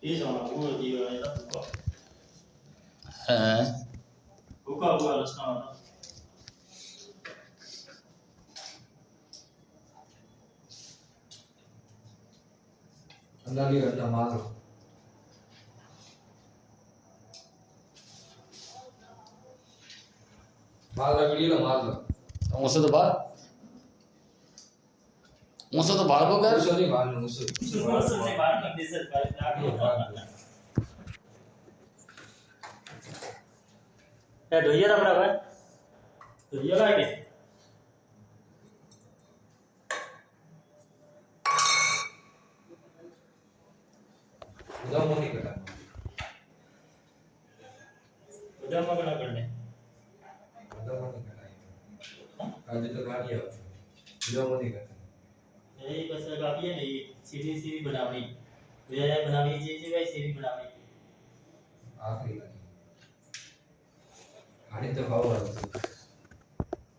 ये जाना पूरा दिया है ना पूरा हाँ पूरा पूरा रचना अंदर भी करना मारो मार लगड़ी लो मार लो उसे तो बाहर को कर उसे नहीं मारना उसे से बात करने से पहले क्या ढोइया था बराबर ढोइया का है उधर मुंह नहीं करना उधर मगना करने उधर मुंह नहीं करना आज तो गाड़ी है उधर मुंह नहीं करना यही बस काफी है नहीं सीधी सीधी बनावनी वे बनावनी जी भाई सीधी बनावनी आखिरी गाड़ी तो खाओ